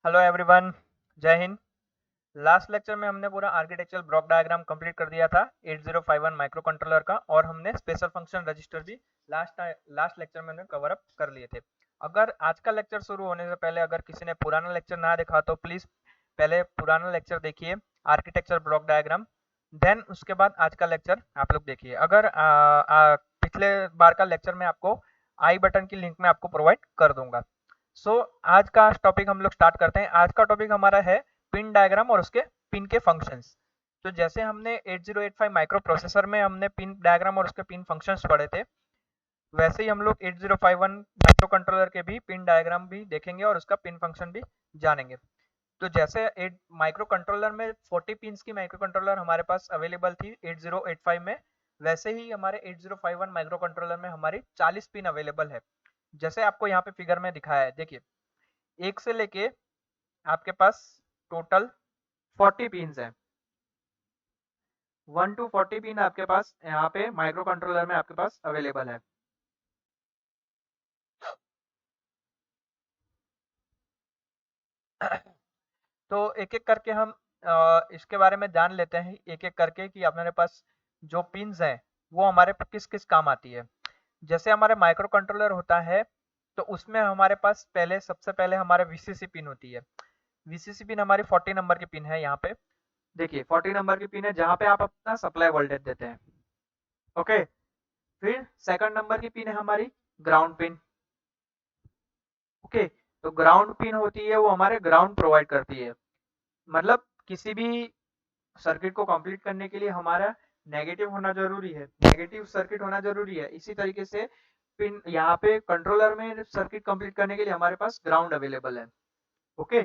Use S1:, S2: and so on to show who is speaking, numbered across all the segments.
S1: Hello everyone, जय Hind. Last lecture में हमने पूरा आर्किटेक्चरल ब्लॉक डायग्राम कंप्लीट कर दिया था 8051 माइक्रो कंट्रोलर का, और हमने स्पेशल फंक्शन रजिस्टर भी लास्ट लेक्चर में हमने कवर अप कर लिए थे। अगर आज का लेक्चर शुरू होने से पहले अगर किसी ने पुराना लेक्चर ना देखा तो प्लीज पहले पुराना लेक्चर देखिए, आर्किटेक्चर ब्लॉक डायग्राम, देन उसके बाद आज का लेक्चर आप लोग देखिए। अगर पिछले बार का लेक्चर में आपको आई बटन की लिंक में आपको प्रोवाइड कर दूंगा। आज का टॉपिक हम लोग स्टार्ट करते हैं। आज का टॉपिक हमारा है पिन डायग्राम और उसके पिन के फंक्शंस। तो जैसे हमने 8085 माइक्रो प्रोसेसर में हमने पिन डायग्राम और उसके पिन फंक्शंस पढ़े थे, वैसे ही हम लोग 8051 माइक्रो कंट्रोलर के भी पिन डायग्राम भी देखेंगे और उसका पिन फंक्शन भी जानेंगे। तो जैसे एट माइक्रो कंट्रोलर में 40 पिन्स की माइक्रो कंट्रोलर हमारे पास अवेलेबल थी 8085 में, वैसे ही हमारे 8051 माइक्रो कंट्रोलर में हमारी 40 पिन अवेलेबल है। जैसे आपको यहाँ पे फिगर में दिखाया है, देखिए, एक से लेके आपके पास टोटल 40 पिन है। 1 to 40 पिन आपके पास यहाँ पे माइक्रो कंट्रोलर में आपके पास अवेलेबल है। तो एक एक करके हम इसके बारे में जान लेते हैं, एक एक करके, कि हमारे पास जो पिन्स हैं वो हमारे किस किस काम आती है। जैसे हमारे माइक्रो कंट्रोलर होता है तो उसमें हमारे पास पहले सबसे पहले हमारे वीसीसी पिन होती है। वीसीसी पिन हमारी 40 नंबर की पिन है। यहाँ पे देखिए 40 नंबर की पिन है जहाँ पे आप अपना सप्लाई वोल्टेज देते हैं। ओके, फिर सेकंड नंबर की पिन है हमारी ग्राउंड पिन। ओके, तो ग्राउंड पिन होती है वो हमारे ग्राउंड प्रोवाइड करती है। मतलब किसी भी सर्किट को कंप्लीट करने के लिए हमारा नेगेटिव होना जरूरी है, नेगेटिव सर्किट होना जरूरी है। इसी तरीके से पिन यहाँ पे कंट्रोलर में सर्किट कंप्लीट करने के लिए हमारे पास ग्राउंड अवेलेबल है। ओके,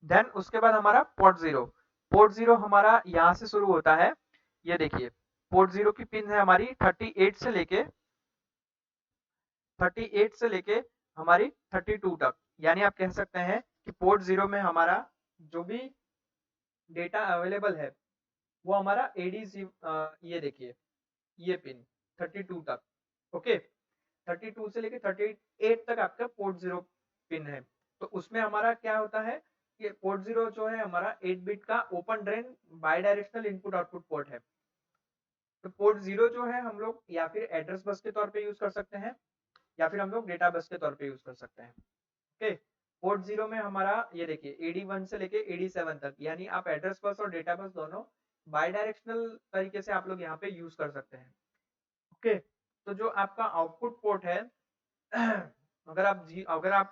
S1: देन उसके बाद हमारा पोर्ट जीरो। पोर्ट जीरो हमारा यहाँ से शुरू होता है। ये देखिए पोर्ट जीरो की पिन है हमारी 38 से लेके हमारी 32 तक। यानी आप कह सकते हैं कि पोर्ट जीरो में हमारा जो भी डेटा अवेलेबल है वो हमारा एडीसी, ये देखिए ये पिन 32 तक। ओके, 32 से लेके 38 तक आपका पोर्ट जीरो पिन है। तो उसमें हमारा क्या होता है कि पोर्ट जीरो जो है हमारा 8 बिट का open drain by directional input output port है। तो पोर्ट जीरो जो है हम लोग या फिर एड्रेस बस के तौर पे यूज कर सकते हैं या फिर हम लोग डेटा बस के तौर पे यूज कर सकते हैं। ओके, पोर्ट जीरो में हमारा ये देखिए AD1 से लेके AD7 तक, यानी आप एड्रेस बस और डेटा बस दोनों बाई डायरेक्शनल तरीके से आप लोग यहाँ पे यूज कर सकते हैं। ओके, तो जो आपका आउटपुट पोर्ट है अगर आप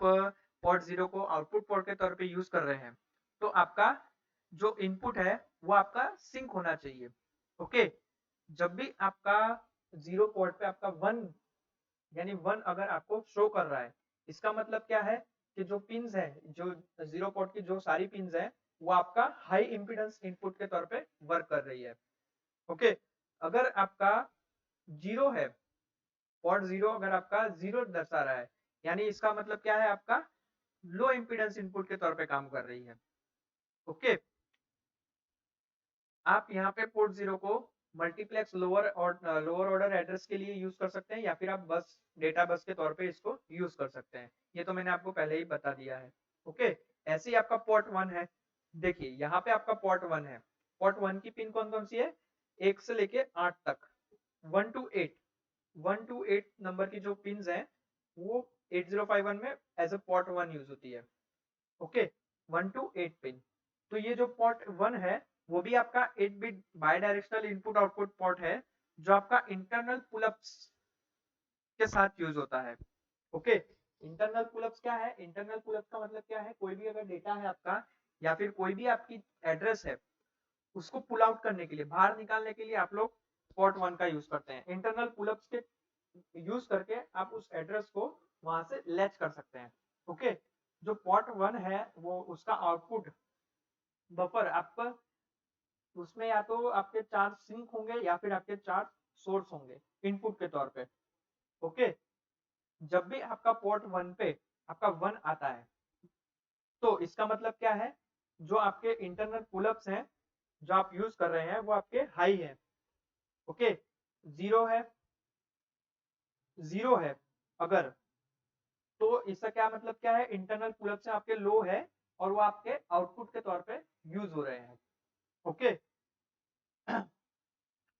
S1: पोर्ट जीरो को आउटपुट पोर्ट के तौर पे यूज कर रहे हैं तो आपका जो इनपुट है वो आपका सिंक होना चाहिए। ओके, जब भी आपका जीरो पोर्ट पे आपका वन, यानी वन अगर आपको शो कर रहा है, इसका मतलब क्या है कि जो पिन्स है, जो जीरो पोर्ट की जो सारी पिन्स है वो आपका हाई इंपीडेंस इनपुट के तौर पे वर्क कर रही है। ओके, अगर आपका जीरो है, पोर्ट जीरो अगर आपका जीरो दर्शा रहा है, यानी इसका मतलब क्या है, आपका लो इंपीडेंस इनपुट के तौर पे काम कर रही है। ओके, आप यहाँ पे पोर्ट जीरो को मल्टीप्लेक्स लोअर ऑर्डर एड्रेस के लिए यूज कर सकते हैं या फिर आप बस डेटा बस के तौर पे इसको यूज कर सकते हैं। ये तो मैंने आपको पहले ही बता दिया है। ओके, ऐसे ही आपका पोर्ट वन है। देखिए यहाँ पे आपका पोर्ट वन है। पोर्ट वन की पिन कौन कौन सी है, 1 से लेके 8 तक, 1 टू 8 नंबर की जो पिन है वो 8051 में as a port one use होती है। Okay, 1 two 8 pin. तो ये जो पोर्ट वन है वो भी आपका 8 bit by directional input output port है जो आपका इंटरनल पुलअप्स के साथ यूज होता है। ओके, इंटरनल पुलअप्स क्या है, इंटरनल पुलअप्स का मतलब क्या है, कोई भी अगर डेटा है आपका या फिर कोई भी आपकी एड्रेस है उसको पुल आउट करने के लिए, बाहर निकालने के लिए आप लोग पोर्ट वन का यूज करते हैं। इंटरनल पुलअप्स के यूज करके आप उस एड्रेस को वहां से लैच कर सकते हैं। ओके, जो पोर्ट वन है वो उसका आउटपुट बफर आपका, उसमें या तो आपके 4 सिंक होंगे या फिर आपके 4 सोर्स होंगे इनपुट के तौर पे। ओके, जब भी आपका पोर्ट वन पे आपका वन आता है तो इसका मतलब क्या है, जो आपके इंटरनल पुलअप्स हैं जो आप यूज कर रहे हैं वो आपके हाई है। ओके, जीरो है, अगर, तो इसका क्या मतलब क्या है, इंटरनल पुलअप्स आपके लो है और वो आपके आउटपुट के तौर पे यूज हो रहे हैं। ओके,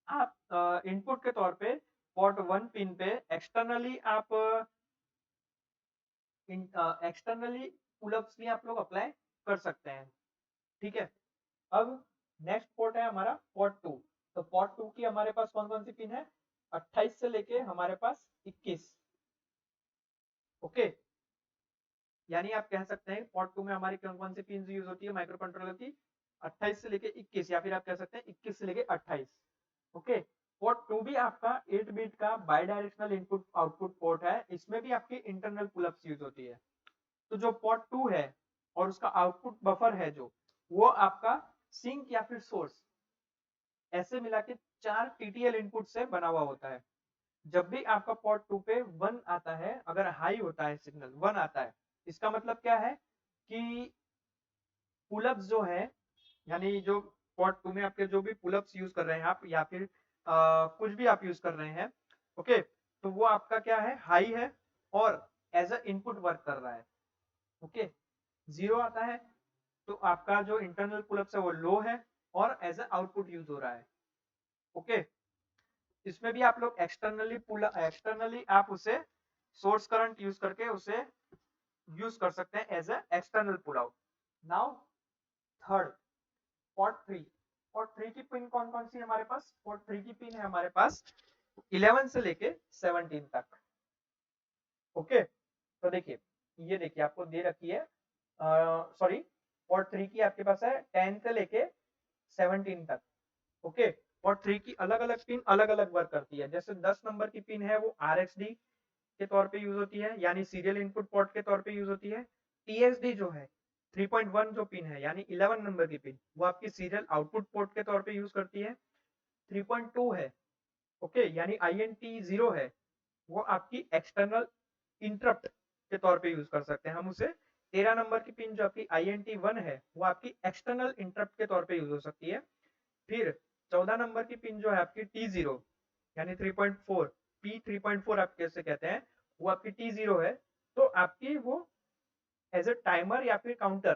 S1: आप इनपुट के तौर पे पोर्ट 1 पिन पे एक्सटर्नली आप एक्सटर्नली पुलअप्स भी आप लोग अप्लाई कर सकते हैं। ठीक है, अब नेक्स्ट पोर्ट है हमारा पोर्ट 2। तो पोर्ट 2 की हमारे पास कौन कौन सी पिन है? 28 से लेके हमारे पास 21। ओके, यानी आप कह सकते हैं पोर्ट 2 में हमारी कौन कौन सी पिन यूज होती है माइक्रो कंट्रोलर की? 28 से लेके 21, या फिर आप कह सकते हैं 21 से लेके 28। ओके, पोर्ट 2 भी आपका 8 बिट का by directional input output port है, इसमें भी आपकी इंटरनल पुलअप्स यूज होती है। तो जो पोर्ट 2 है और उसका आउटपुट बफर है जो, वो आपका सिंक या फिर सोर्स ऐसे मिला के 4 टीटीएल इनपुट से बना हुआ होता है। जब भी आपका पोर्ट 2 पे 1 आता है, अगर हाई होता है सिग्नल 1 आता है, इसका मतलब क्या है कि पुलअप्स जो है, यानी जो पोर्ट 2 में आपके जो भी पुलअप्स यूज कर रहे हैं आप, या फिर कुछ भी आप यूज कर रहे हैं, ओके, तो वो आपका क्या है, हाई है और एज अ इनपुट वर्क कर रहा है। ओके, 0 आता है तो आपका जो इंटरनल पुलअप्स है वो लो है और एज अ आउटपुट यूज हो रहा है। ओके, इसमें भी आप लोग एक्सटर्नली आप उसे सोर्स करंट यूज करके उसे यूज कर सकते हैं as a external pull out. Now third, port 3। Port 3 की पिन कौन कौन सी है हमारे पास? पोर्ट 3 की पिन है हमारे पास 11 से लेके 17 तक। ओके, तो देखिए, ये देखिए आपको दे रखी है, सॉरी, पोर्ट 3 की आपके पास है 10 से लेके 17 तक। ओके, पोर्ट 3 की अलग अलग पिन अलग अलग वर्क करती है। जैसे 10 नंबर की पिन है वो RxD के तौर पे यूज होती है, यानी सीरियल इनपुट पोर्ट के तौर पे यूज होती है। TSD जो है 3.1 जो पिन है, यानी 11 नंबर की पिन, वो आपकी सीरियल आउटपुट पोर्ट के तौर पे यूज करती है। 3.2 है, ओके, यानी INT0 है, वो आपकी एक्सटर्नल इंटरप्ट के तौर पे यूज कर सकते हैं हम उसे। 13 नंबर की पिन जो आपकी INT1 है, वो आपकी एक्सटर्नल इंटरप्ट के तौर पे यूज हो सकती है। फिर 14 नंबर की पिन जो है आपकी T0, यानी 3.4, P3.4 आप कैसे कहते हैं, वो आपकी T0 है। तो आपकी वो एज ए टाइमर या फिर काउंटर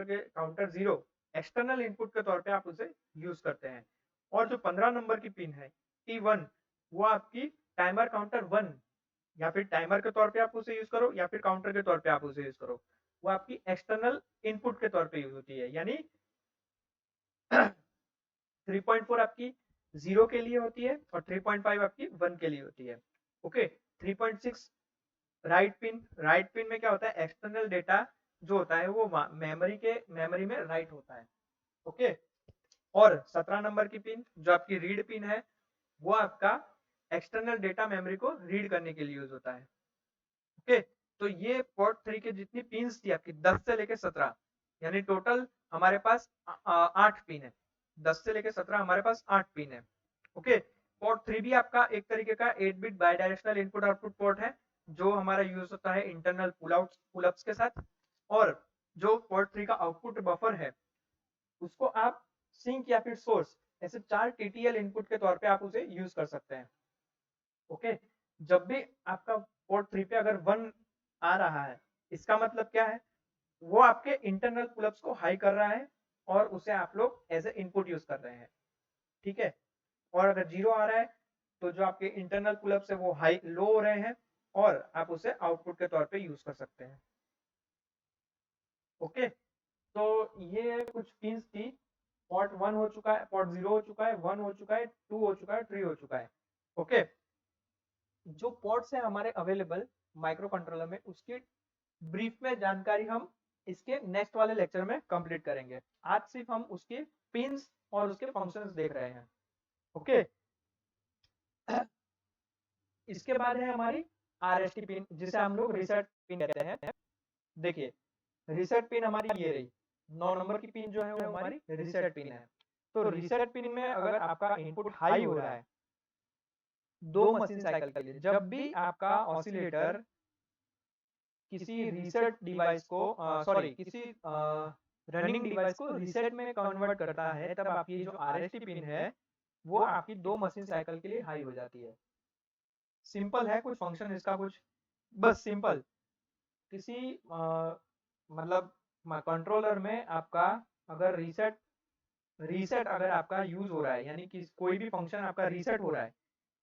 S1: के काउंटर जीरो एक्सटर्नल इनपुट के तौर पे आप उसे यूज करते हैं। और जो 15 नंबर की पिन है T1, वो आपकी टाइमर काउंटर 1, या फिर टाइमर के तौर पे आप उसे यूज करो या फिर काउंटर के तौर पे आप उसे यूज करो, वो आपकी एक्सटर्नल इनपुट के तौर पे यूज होती है। यानी 3.4 आपकी 0 के लिए होती है और 3.5 आपकी 1 के लिए होती है। ओके, 3.6 राइट पिन में क्या होता है, एक्सटर्नल डेटा जो होता है वो मेमोरी में राइट होता है। ओके, और 17 नंबर की पिन जो आपकी रीड पिन है, वो आपका एक्सटर्नल डेटा मेमोरी को रीड करने के लिए यूज होता है। ओके, तो ये पोर्ट 3 के जितनी पिन्स थी आपकी 10 से लेके 17, यानी टोटल हमारे पास 8 पिन है। 10 से लेके 17 हमारे पास 8 पिन है। ओके, पोर्ट 3 भी आपका एक तरीके का 8 bit by directional input output port है, जो हमारा यूज होता है इंटरनल पुलअप्स के साथ। और जो पोर्ट 3 का आउटपुट बफर है, उसको आप सिंक या फिर सोर्स ऐसे 4 TTL इनपुट के तौर पे आप उसे यूज कर सकते हैं। ओके, जब भी आपका पोर्ट 3 पे अगर 1 आ रहा है, इसका मतलब क्या है, वो आपके इंटरनल पुलअप्स को हाई कर रहा है और उसे आप लोग एज ए इनपुट यूज कर रहे हैं। ठीक है, और अगर 0 आ रहा है तो जो आपके इंटरनल पुलअप्स है वो हाई लो हो रहे हैं और आप उसे आउटपुट के तौर पे यूज कर सकते हैं। ओके, तो ये कुछ पिंस थी। पोर्ट 1 हो चुका है, पोर्ट 0 हो चुका है, 1 हो चुका है, 2 हो चुका है, 3 हो चुका है। ओके, जो पोर्ट्स है हमारे अवेलेबल माइक्रो कंट्रोलर में, उसकी ब्रीफ में जानकारी हम इसके नेक्स्ट वाले लेक्चर में कंप्लीट करेंगे। आज सिर्फ हम उसके पिंस और उसके फंक्शंस देख रहे हैं। ओके, इसके बाद है हमारी RST पिन, जिसे हम लोग रिसेट पिन कहते हैं। देखिए, रिसेट पिन हमारी ये रही, 9 नंबर की पिन जो है वो हमारी रिसेट पिन है। तो रिसेट पिन में अगर आपका इनपुट हाई हो रहा है 2 मशीन साइकिल के लिए, जब भी आपका ऑसिलेटर किसी रीसेट डिवाइस को सॉरी किसी रनिंग डिवाइस को रीसेट में कन्वर्ट करता है, तब आपकी जो RST पिन है वो आपकी 2 मशीन साइकिल के लिए हाई हो जाती है। सिंपल है कुछ फंक्शन इसका, कुछ बस सिंपल, किसी मतलब कंट्रोलर में आपका अगर रीसेट अगर आपका यूज हो रहा है, यानी कि कोई भी फंक्शन आपका रीसेट हो रहा है,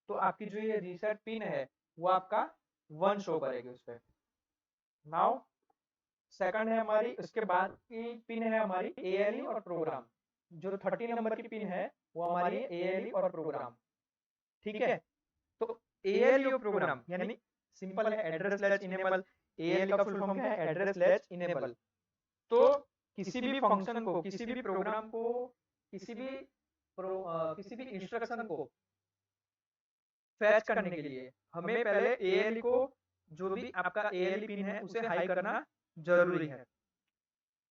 S1: तो आपकी जो ये रीसेट पिन है वो आपका 1 शो करेगी उस पे। नाउ सेकंड है हमारी, उसके बाद की पिन है हमारी एएलई और प्रोग्राम। जो 30 नंबर की पिन है वो हमारी एएलई और प्रोग्राम, ठीक है। तो एएलई और प्रोग्राम यानी सिंपल है, एड्रेस लैच इनेबल। एएलई का फुल फॉर्म क्या है? Address latch enable. तो किसी भी फंक्शन को, किसी भी प्रोग्राम को, किसी भी किसी भी इंस्ट्रक्शन को फैच करने के लिए हमें पहले एएलई को, जो भी आपका एएलई पिन है उसे हाई करना जरूरी है।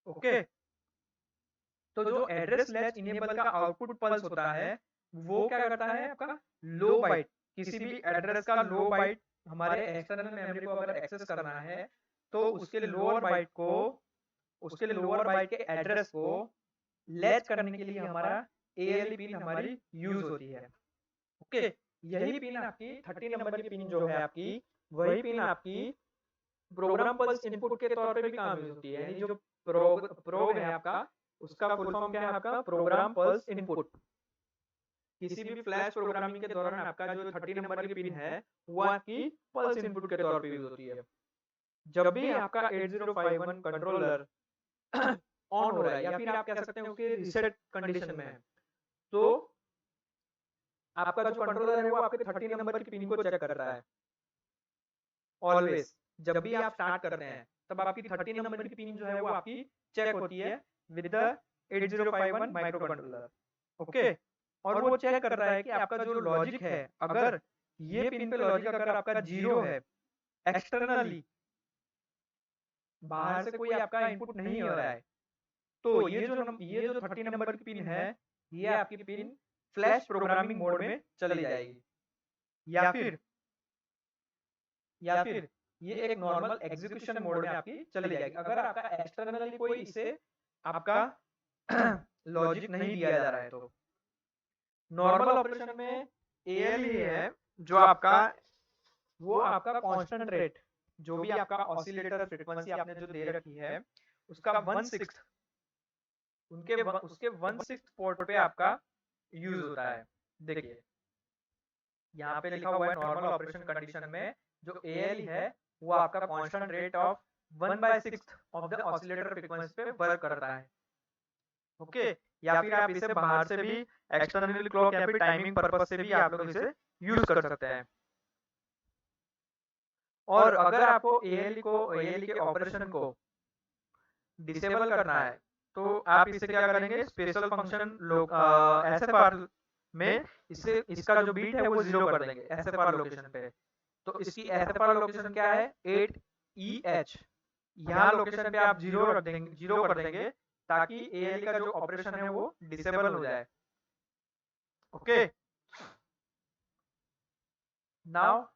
S1: ओके, तो जो एड्रेस लैच इनेबल का आउटपुट पल्स होता है वो क्या करता है? आपका लो बाइट, किसी भी एड्रेस का लो बाइट हमारे एक्सटर्नल मेमोरी को अगर एक्सेस करना है तो उसके लोअर बाइट के एड्रेस को लैच करने के लिए हमारा एएलई पिन हमारी यूज होती है। ओके, यही पिन आपकी 30 नंबर की पिन जो है आपकी, वही पिन आपकी प्रोग्राम पल्स इनपुट के तौर पे भी काम यूज होती है। यानी जो प्रोग है आपका, उसका फुल फॉर्म क्या है? आपका प्रोग्राम पल्स इनपुट। किसी भी फ्लैश प्रोग्रामिंग के दौरान आपका जो 30 नंबर की पिन है वो आपकी पल्स इनपुट के तौर पे यूज होती है। जब भी आपका 8051 कंट्रोलर ऑन हो रहा है या फिर आप कह सकते हैं कि रीसेट कंडीशन में है, तो आपका जो कंट्रोलर है वो आपके 30 नंबर की पिन को चेक करता है ऑलवेज। जब भी आप स्टार्ट करते हैं तब आपकी 30 नंबर की पिन जो है वो आपकी चेक होती है with the 8051 micro controller. Okay, और वो चेक करता है कि आपका जो लॉजिक है, अगर ये पिन पे लॉजिक अगर आपका 0 है, एक्सटर्नली बाहर से कोई आपका इनपुट नहीं हो रहा है, तो ये जो 30 नंबर की पिन है, ये आपकी पिन फ्लैश प्रोग्रामिंग मोड में चली जाएगी, या फिर ये एक नॉर्मल एग्जीक्यूशन मोड में आपकी चली जाएगी। अगर आपका एक्सटर्नली कोई इसे आपका लॉजिक नहीं दिया जा रहा है तो नॉर्मल ऑपरेशन में एएलई है जो आपका, वो आपका कांस्टेंट रेट, जो भी आपका ऑसिलेटर फ्रीक्वेंसी आपने जो दे रखी है उसका 1/6 उसके 1/6 पोर्ट पे आपका यूज होता है। देखिए यहाँ पे लिखा हुआ है नॉर्मल ऑपरेशन कंडीशन में जो एएलई है वो आपका constant rate of 1/6 of the oscillator frequency पे वर्क करता है। ओके, या फिर आप इसे बाहर से भी एक्सटर्नल क्लॉक या फिर टाइमिंग पर्पस से भी आप लोग इसे यूज कर सकते हैं। और अगर आपको एएलई के ऑपरेशन को डिसेबल करना है तो आप इसे क्या करेंगे? स्पेशल फंक्शन एसएफआर में इसका जो बीट है वो 0 कर देंगे एसएफआर लोकेशन पे। तो इसकी एसएफआर लोकेशन क्या है? 8EH। यहाँ लोकेशन पे आप 0 कर देंगे ताकि एएलई का जो ऑपरेशन है वो डिसेबल हो जाए। ओके, नाउ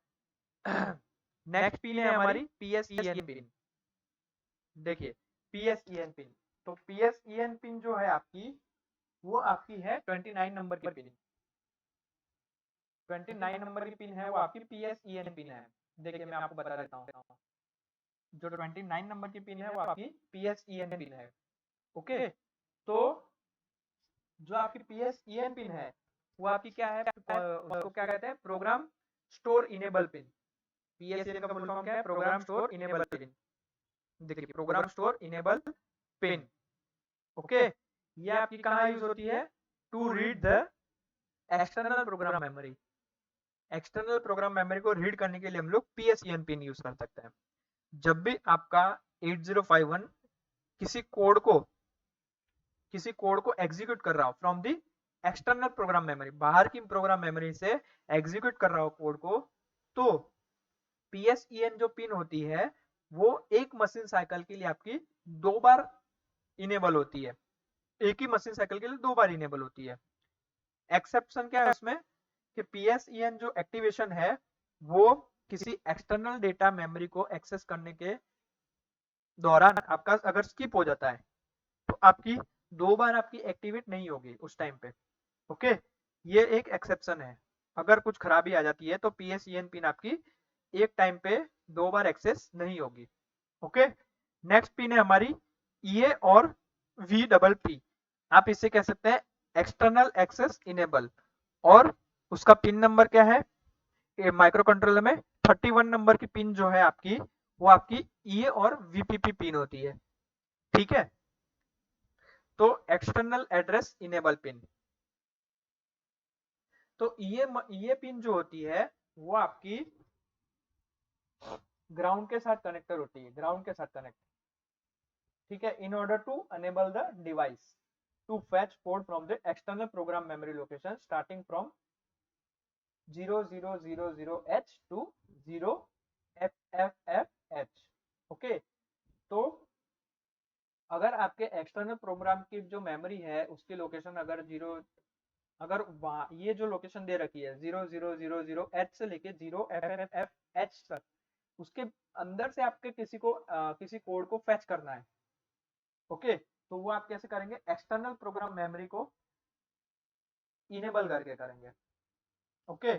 S1: नेक्स्ट पिन है हमारी PSEN पिन। देखिए PSEN पिन, तो PSEN पिन जो है आपकी, वो आपकी है 29 नंबर की पिन। 29 नंबर की पिन है वो आपकी PSEN पिन है। देखिए मैं आपको बता देता हूँ, जो 29 नंबर की पिन है वो आपकी PSEN पिन है। ओके, तो जो आपकी PSEN पिन है वो आपकी क्या है? उसको क्या कहते हैं? Program store enable pin. PSEN का फुल फॉर्म क्या है? Program store enable pin. देखिए program store enable pin. Okay, ये आपकी कहाँ यूज होती है? To read the external program memory. External program memory को रीड करने के लिए हम लोग PSEN पिन यूज कर सकते हैं। जब भी आपका 8051 किसी कोड को एग्जीक्यूट कर रहा हो from the external program memory, बाहर की प्रोग्राम मेमोरी से एग्जीक्यूट कर रहा हो कोड को, तो PSEN जो पिन होती है वो एक मशीन साइकिल के लिए आपकी 2 बार इनेबल होती है। एक ही मशीन साइकिल के लिए 2 बार इनेबल होती है। एक्सेप्शन क्या है उसमें कि PSEN जो एक्टिवेशन है वो किसी एक्सटर्नल डेटा मेमोरी को एक्सेस करने के दौरान आपका अगर स्किप हो जाता है तो आपकी 2 बार आपकी एक्टिवेट नहीं होगी उस टाइम पे। ओके, ये एक एक्सेप्शन है। अगर कुछ खराबी आ जाती है तो PSEN पिन आपकी एक टाइम पे 2 बार एक्सेस नहीं होगी। ओके, नेक्स्ट पिन है हमारी EA और VPP। आप इसे कह सकते हैं एक्सटर्नल एक्सेस इनेबल, और उसका पिन नंबर क्या है माइक्रो कंट्रोलर में 31 नंबर की पिन जो है आपकी, वो आपकी EA और VPP पिन होती है। ठीक है, तो एक्सटर्नल एड्रेस इनेबल पिन। तो ये पिन जो होती है वो आपकी ग्राउंड के साथ कनेक्टर होती है, ग्राउंड के साथ कनेक्ट। ठीक है, in order to enable the device to fetch code from the external program memory location starting from 0000H to 0FFFH। Okay, तो अगर आपके एक्सटर्नल प्रोग्राम की जो मेमोरी है उसकी लोकेशन अगर अगर ये जो लोकेशन दे रखी है 0000H से लेके 0FFFH तक, उसके अंदर से आपके किसी कोड को फैच करना है। ओके, तो वो आप कैसे करेंगे, एक्सटर्नल प्रोग्राम मेमोरी को इनेबल करके करेंगे। ओके,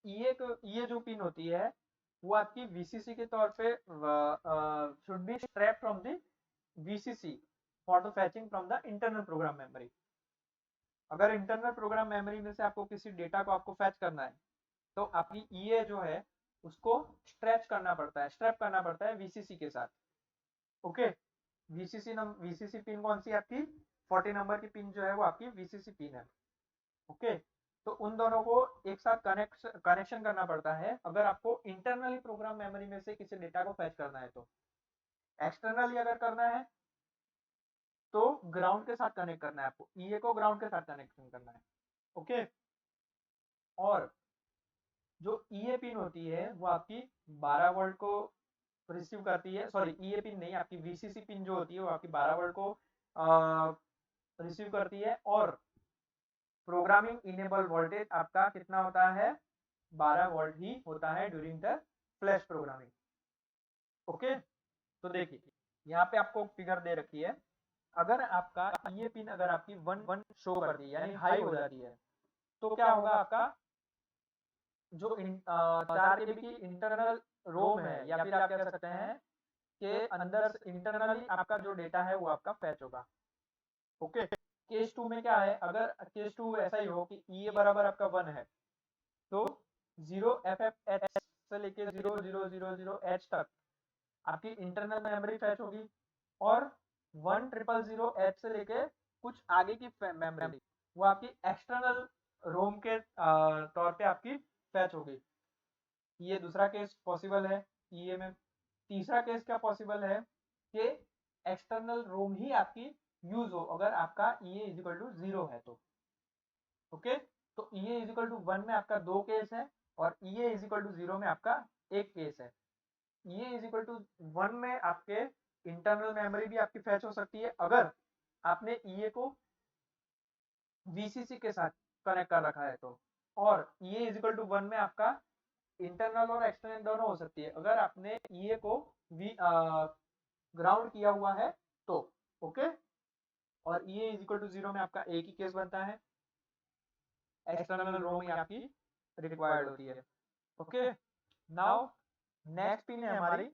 S1: ये जो पिन होती है वो आपकी VCC के तौर पे should be strap from the VCC for the फैचिंग from the internal program memory. अगर इंटरनल प्रोग्राम मेमोरी में से आपको किसी डेटा को आपको फैच करना है तो आपकी EA जो है उसको स्ट्रेच करना पड़ता है, स्ट्रैप करना पड़ता है VCC के साथ। ओके, VCC पिन कौन सी आपकी 40 नंबर की पिन जो है वो आपकी VCC पिन है। ओके, तो उन दोनों को एक साथ कनेक्शन करना पड़ता है अगर आपको इंटरनली प्रोग्राम मेमोरी में से किसी डेटा को फैच करना है। तो एक्सटर्नली अगर करना है तो ग्राउंड के साथ कनेक्ट करना है, आपको EA को ग्राउंड के साथ कनेक्शन करना है। ओके, और जो EA पिन होती है वो आपकी 12 वोल्ट को रिसीव करती है, सॉरी EA पिन नहीं, आपकी VCC पिन जो होती है वो आपकी 12 वोल्ट को रिसीव करती है, और प्रोग्रामिंग इनेबल वोल्टेज आपका कितना होता है, 12 वोल्ट ही होता है during the flash programming. Okay, तो देखिए यहाँ पे आपको फिगर दे रखी है, अगर आपका ये पिन अगर आपकी 1 शो करती है यानी हाई हो जाती है तो क्या होगा, आपका जो 4 KB की इंटरनल रोम है या फिर आप कह सकते हैं कि अंदर इंटरनली आपका जो डेटा है वो आपका फैच होगा। ओके, केस 2 में क्या है, अगर केस 2 ऐसा ही हो कि EA बराबर आपका 1 है तो 0FFH से लेके 0000H तक आपकी इंटरनल मेमोरी फैच होगी, और 1000H से लेके कुछ आगे की मेमोरी वो आपकी एक्सटर्नल रोम के तौर पे आपकी फैच होगी। ये दूसरा केस पॉसिबल है EA में। तीसरा केस क्या पॉसिबल है कि एक्सटर्नल रोम ही आपकी यूज हो अगर आपका EA इज इक्वल टू 0 है तो। ओके, तो EA इज इक्वल टू 1 में आपका 2 केस है और EA इज इक्वल टू 0 में आपका 1 केस है। EA इज इक्वल टू 1 में आपके इंटरनल मेमोरी भी आपकी फैच हो सकती है अगर आपने EA को VCC के साथ कनेक्ट कर रखा है तो, और EA इज इक्वल टू 1 में आपका इंटरनल और एक्सटर्नल दोनों हो सकती है अगर आपने EA को ग्राउंड किया हुआ है तो। ओके, और EA इज इक्वल टू 0 में आपका एक ही केस बनता है, एक्सटर्नल रोम आपकी रिक्वायर्ड होती है। ओके, नाउ नेक्स्ट पिन है हमारी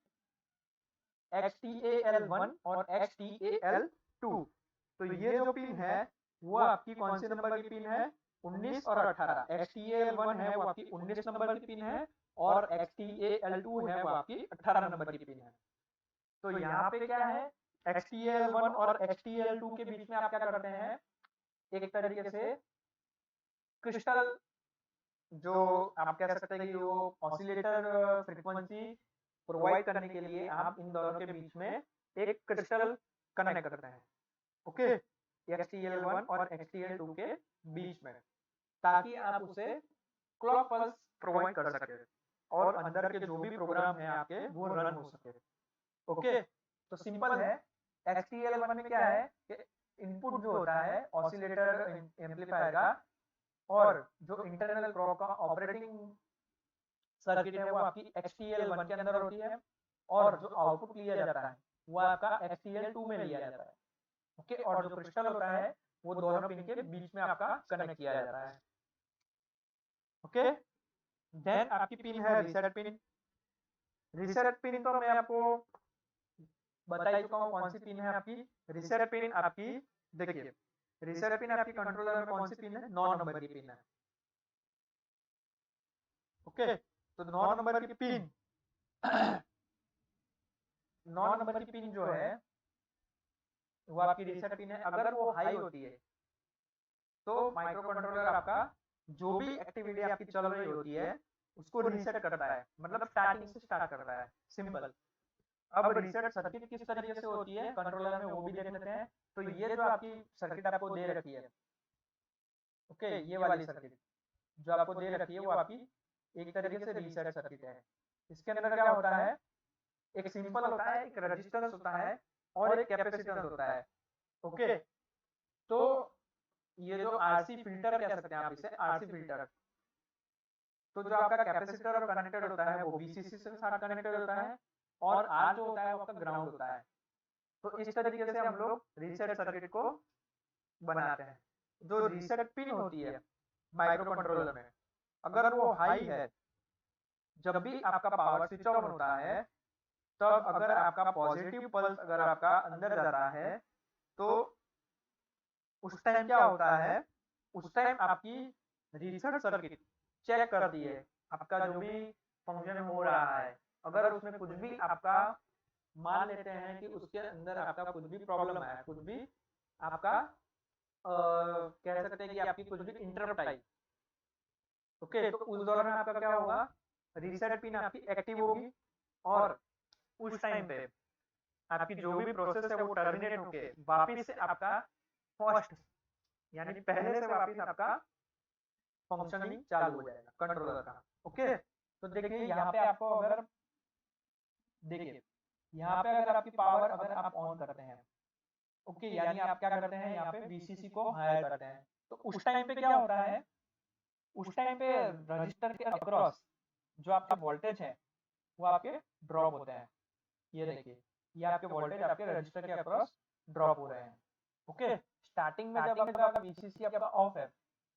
S1: XTAL1 और XTAL2। तो ये जो पिन है वो आपकी कौन से नंबर की पिन है, 19 और 18। XTAL1 है वो आपकी 19 नंबर की पिन है और XTAL2 है वो आपकी 18 नंबर की पिन है। तो यहाँ पे क्या है, XTAL1 और XTAL2 के बीच में आप क्या करते हैं, एक तरीके से क्रिस्टल, जो आप कह सकते हैं कि वो ऑसिलेटर फ्रीक्वेंसी प्रोवाइड करने के लिए आप इन दोनों के बीच में एक क्रिस्टल कनेक्ट करते हैं। ओके, XTAL1 और XTAL2 के बीच में, ताकि आप उसे क्लॉक पल्स प्रोवाइड कर सके और अंदर के जो भी प्रोग्राम है आपके वो रन हो सके। ओके, तो सिंपल है, XTAL1 में क्या है कि इनपुट जो होता है ऑसिलेटर एम्पलीफायर का, और जो इंटरनल क्लॉक का ऑपरेटिंग सर्किट है वो आपकी XTAL1 के अंदर होती है, और जो आउटपुट लिया जाता है वो आपका XTAL2 में लिया जाता है। ओके, और जो क्रिस्टल होता है वो दोनों पिन के बीच में आपका कनेक्ट किया जाता है। ओके, देन आपकी पिन है रीसेट पिन। रीसेट पिन तो मैं आपको बता ही चुका हूँ कौन सी पिन है आपकी। रीसेट पिन आपकी, देखिए रीसेट पिन आपकी कंट्रोलर में कौन सी पिन है, 9 नंबर की पिन है। ओके, तो 9 नंबर की पिन 9 नंबर की पिन जो है वो आपकी रीसेट पिन है। अगर वो हाई होती है तो माइक्रो कंट्रोलर आपका जो भी एक्टिविटी आपकी चल रही होती है उसको रीसेट करता है, मतलब स्टार्टिंग से स्टार्ट करता है, सिंपल। अब रीसेट सर्किट किस तरीके से होती है कंट्रोलर में वो भी देख लेते हैं। तो ये जो आपकी सर्किट आपको दे रखी है, ओके, ये वाली सर्किट जो आपको दे रखी है वो आपकी एक तरीके से रीसेट सर्किट है। इसके अंदर क्या होता है, एक सिंपल होता है, एक रेजिस्टेंस होता है और एक कैपेसिटेंस होता है। ओके, तो ये जो आरसी फिल्टर कह सकते हैं आप इसे, आरसी फिल्टर, तो जो आपका कैपेसिटर और कनेक्टेड होता है वो वीसीसी से साथ कनेक्टेड होता है और आर जो होता है वो आपका ग्राउंड होता है। तो इस तरीके से हम लोग रीसेट सर्किट को बनाते हैं। जो रीसेट पिन होती है माइक्रो कंट्रोलर में, अगर वो हाई है, जब भी आपका पावर स्विच ऑन होता है, तब अगर आपका पॉजिटिव पल्स अगर आपका अंदर जाता है तो उस टाइम क्या होता है, उस टाइम आपकी रीसेट सर्किट चेक करती है आपका जो भी फंक्शन हो रहा है। अगर उसमें कुछ भी आपका, मान लेते हैं कि उसके अंदर आपका कुछ भी प्रॉब्लम आया, कुछ भी आपका कह सकते हैं कि आपकी कुछ भी इंटरप्ट आई, ओके, तो उस दौरान आपका क्या होगा, रीसेट पिन आपकी एक्टिव होगी और उस टाइम पे आपकी जो भी प्रोसेस है वो टर्मिनेट होके वापिस से आपका फर्स्ट यानी पहले से वापिस आपका फंक्शनिंग चालू हो जाएगा कंट्रोलर का। ओके, तो देखिए यहाँ पे आपको अगर देखिए यहाँ पे अगर आपकी पावर अगर आप ऑन करते हैं, ओके, यानी आप क्या करते हैं यहाँ पे वीसीसी को हायर करते हैं, तो उस टाइम पे क्या होता है, उस टाइम पे रजिस्टर के अक्रॉस जो आपके वोल्टेज है वो आपके ड्रॉप होते हैं। ये देखिए, ये आपके वोल्टेज आपके रजिस्टर के अक्रॉस ड्रॉप हो रहे हैं। ओके, स्टार्टिंग में जब आपका वीसीसी आपका ऑफ है,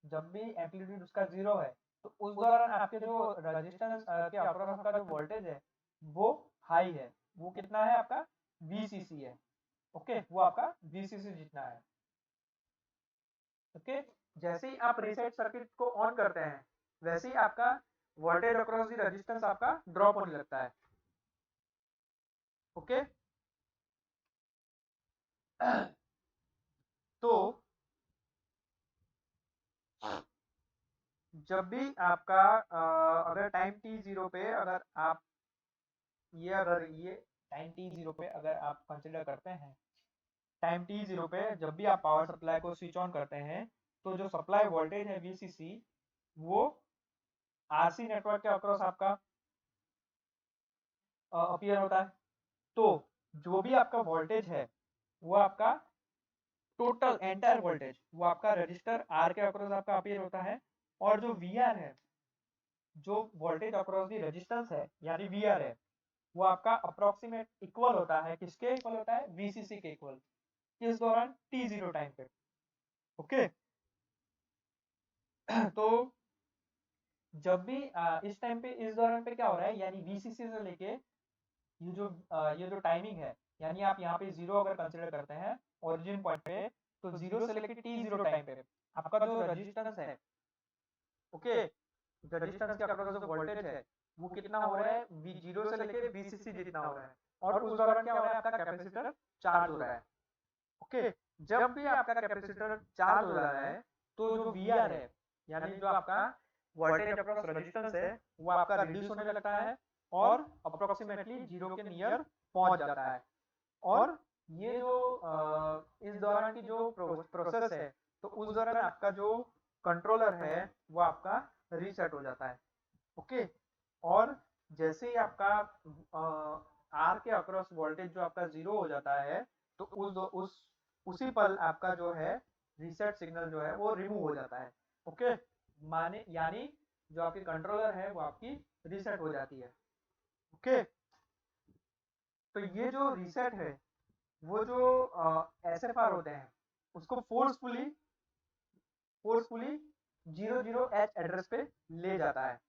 S1: जब भी एम्पलीट्यूड उसका 0 है, तो उस दौरान आपके जो रेजिस्टेंस के अक्रॉस आपका जो वोल्टेज है वो हाई है। वो कितना है आपका, वीसीसी है। ओके, वो आपका वीसीसी जितना है। ओके, जैसे ही आप रीसेट सर्किट को ऑन करते हैं वैसे ही आपका वोल्टेज अक्रॉस द रेजिस्टेंस आपका ड्रॉप होने लगता है। ओके, तो जब भी आपका अगर टाइम टी जीरो पे अगर आप अगर ये टाइम टी जीरो पे अगर आप कंसिडर करते हैं, टाइम टी जीरो पे जब भी आप पावर सप्लाई को स्विच ऑन करते हैं तो जो सप्लाई वोल्टेज है वीसीसी वो आरसी नेटवर्क के अक्रॉस आपका अपीयर होता है। तो जो भी आपका वोल्टेज है वो आपका टोटल एंटायर वोल्टेज वो आपका रजिस्टर आर के अक्रॉस आपका अपीयर होता है। और जो वी आर है, जो वोल्टेज अक्रॉस दी रेजिस्टेंस है यानी वी आर है, वो आपका अप्रोक्सीमेट इक्वल होता है, किसके इक्वल होता है, वीसीसी के इक्वल, किस दौरान, टी जीरो टाइम पे। ओके, तो जब भी इस टाइम पे इस दौरान पे क्या हो रहा है, यानी वीसीसी से लेके ये जो टाइमिंग है, यानी आप यहाँ पे जीरो अगर कंसिडर करते हैं ओरिजिन पॉइंट पे, तो जीरो से लेके टी जीरो टाइम पे आपका जो रेजिस्टेंस है, ओके, रेजिस्टेंस के अक्रॉस जो वोल्टेज है वो कितना हो रहा है, वी जीरो से लेके वीसीसी जितना हो रहा है। और उस दौरान क्या हो रहा है, आपका कैपेसिटर चार्ज हो रहा है। ओके, जब भी आपका कैपेसिटर चार्ज हो रहा है तो जो वी आर है यानी जो आपका वोल्टेज अक्रॉस रेजिस्टेंस है वो आपका रिड्यूस होने लगता है और अप्रोक्सीमेटली जीरो के नियर पहुंच जाता है। और ये जो इस दौरान की जो प्रोसेस है, तो उस दौरान आपका जो कंट्रोलर है वो आपका रीसेट हो जाता है। ओके, और जैसे ही आपका आर के अक्रॉस वोल्टेज जो आपका जीरो हो जाता है, तो उसी पल आपका जो है रीसेट सिग्नल जो है वो रिमूव हो जाता है। ओके, माने यानी जो आपकी कंट्रोलर है वो आपकी रीसेट हो जाती है। ओके, तो ये जो रीसेट है वो जो एसएफआर होते हैं उसको फोर्सफुली 00H एड्रेस पे ले जाता है।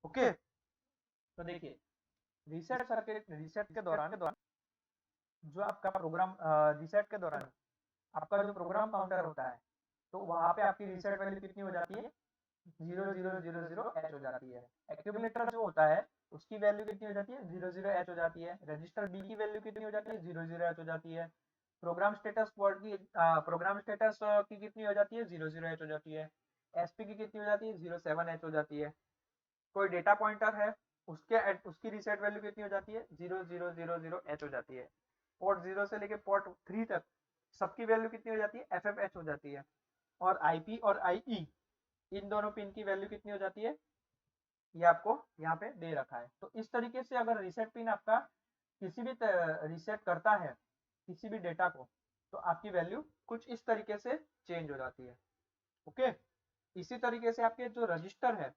S1: ओके, तो देखिए रीसेट सर्किट रीसेट के दौरान जो आपका प्रोग्राम रीसेट के दौरान आपका जो प्रोग्राम काउंटर होता है, तो वहाँ पे आपकी रीसेट वैल्यू कितनी हो जाती है, 0000 एच हो जाती है। एक्यूमुलेटर जो होता है उसकी वैल्यू कितनी हो जाती है, 00 एच हो जाती है। रजिस्टर बी की वैल्यू कितनी हो जाती है, 00 एच हो जाती है। प्रोग्राम स्टेटस पोर्ट की प्रोग्राम स्टेटस की कितनी हो जाती है, 00 एच हो जाती है। एसपी की कितनी हो जाती है, 07 एच हो जाती है। कोई डेटा पॉइंटर है उसकी रीसेट वैल्यू कितनी हो जाती है, 0000 एच हो जाती है। पोर्ट 0 से लेके पोर्ट 3 तक सबकी वैल्यू कितनी हो जाती है, एफ एच हो जाती है। और आईपी और आईई इन दोनों पिन की वैल्यू कितनी हो जाती है, ये आपको यहाँ पे दे रखा है। तो इस तरीके से अगर रीसेट पिन आपका किसी भी रीसेट करता है किसी भी डेटा को, तो आपकी वैल्यू कुछ इस तरीके से चेंज हो जाती है। ओके, इसी तरीके से आपके जो रजिस्टर है